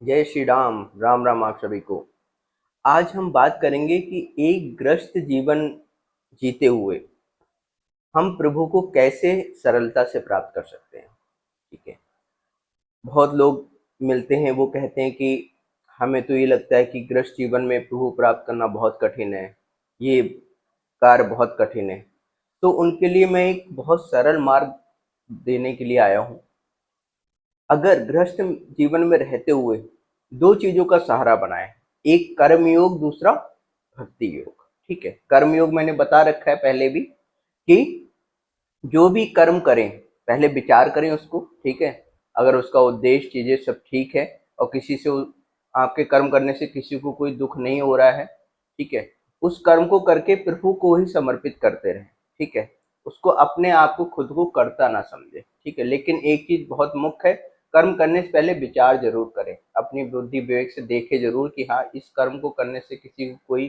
जय श्री राम। राम राम आप सभी को। आज हम बात करेंगे कि एक ग्रस्त जीवन जीते हुए हम प्रभु को कैसे सरलता से प्राप्त कर सकते हैं। ठीक है। बहुत लोग मिलते हैं, वो कहते हैं कि हमें तो ये लगता है कि ग्रस्त जीवन में प्रभु प्राप्त करना बहुत कठिन है, ये कार्य बहुत कठिन है। तो उनके लिए मैं एक बहुत सरल मार्ग देने के लिए आया हूँ। अगर गृहस्थ जीवन में रहते हुए दो चीजों का सहारा बनाए, एक कर्मयोग, दूसरा भक्ति योग। ठीक है। कर्मयोग मैंने बता रखा है पहले भी कि जो भी कर्म करें पहले विचार करें उसको। ठीक है। अगर उसका उद्देश्य चीजें सब ठीक है और किसी से आपके कर्म करने से किसी को कोई दुख नहीं हो रहा है, ठीक है, उस कर्म को करके प्रभु को ही समर्पित करते रहें। ठीक है। उसको अपने आप को खुद को करता ना समझे। ठीक है। लेकिन एक चीज बहुत मुख्य है, कर्म करने से पहले विचार जरूर करें, अपनी बुद्धि विवेक से देखे जरूर कि हाँ, इस कर्म को करने से किसी को कोई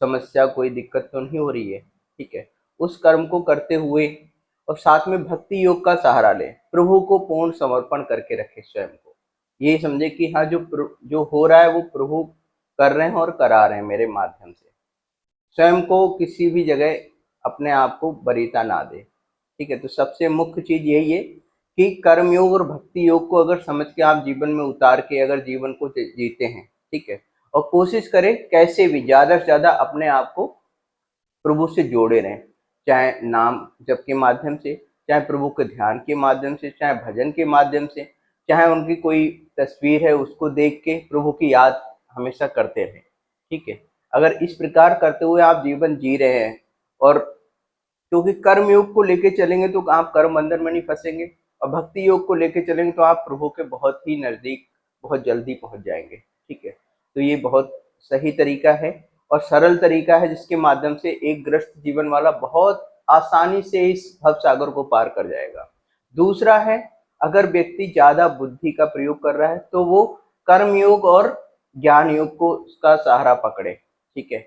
समस्या कोई दिक्कत तो नहीं हो रही है। ठीक है। उस कर्म को करते हुए और साथ में भक्ति योग का सहारा लें, प्रभु को पूर्ण समर्पण करके रखें स्वयं को। ये समझे कि हाँ, जो हो रहा है वो प्रभु कर रहे हैं और करा रहे हैं मेरे माध्यम से। स्वयं को किसी भी जगह अपने आप को वरीयता ना दे। ठीक है। तो सबसे मुख्य चीज यही है कि कर्म योग और भक्ति योग को अगर समझ के आप जीवन में उतार के अगर जीवन को जीते हैं, ठीक है, और कोशिश करें कैसे भी ज्यादा से ज्यादा अपने आप को प्रभु से जोड़े रहें, चाहे नाम जप के माध्यम से, चाहे प्रभु के ध्यान के माध्यम से, चाहे भजन के माध्यम से, चाहे उनकी कोई तस्वीर है उसको देख के प्रभु की याद हमेशा करते रहें। ठीक है। अगर इस प्रकार करते हुए आप जीवन जी रहे हैं, और क्योंकि कर्म योग को लेके चलेंगे तो आप कर्म बंधन में नहीं फंसेंगे, और भक्ति योग को लेके चलेंगे तो आप प्रभु के बहुत ही नजदीक बहुत जल्दी पहुंच जाएंगे। ठीक है। तो ये बहुत सही तरीका है और सरल तरीका है जिसके माध्यम से एक ग्रस्त जीवन वाला बहुत आसानी से इस भव सागर को पार कर जाएगा। दूसरा है, अगर व्यक्ति ज्यादा बुद्धि का प्रयोग कर रहा है तो वो कर्म योग और ज्ञान योग को उसका सहारा पकड़े। ठीक है।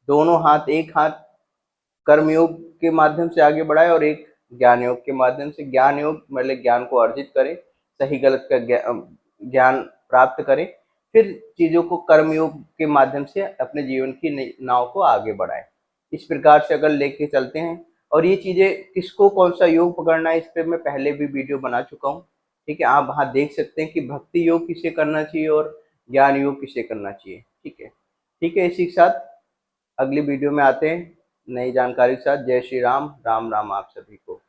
दोनों हाथ, एक हाथ कर्मयोग के माध्यम से आगे बढ़ाए और एक ज्ञान योग के माध्यम से। ज्ञान योग मतलब ज्ञान को अर्जित करें, सही गलत का ज्ञान प्राप्त करें, फिर चीजों को कर्मयोग के माध्यम से अपने जीवन की नाव को आगे बढ़ाएं। इस प्रकार से अगर लेके चलते हैं, और ये चीजें किसको कौन सा योग पकड़ना है इस पर मैं पहले भी वीडियो बना चुका हूँ। ठीक है। आप वहां देख सकते हैं कि भक्ति योग किसे करना चाहिए और ज्ञान योग किसे करना चाहिए। ठीक है। ठीक है। इसी के साथ अगली वीडियो में आते हैं नई जानकारी के साथ। जय श्री राम। राम राम आप सभी को।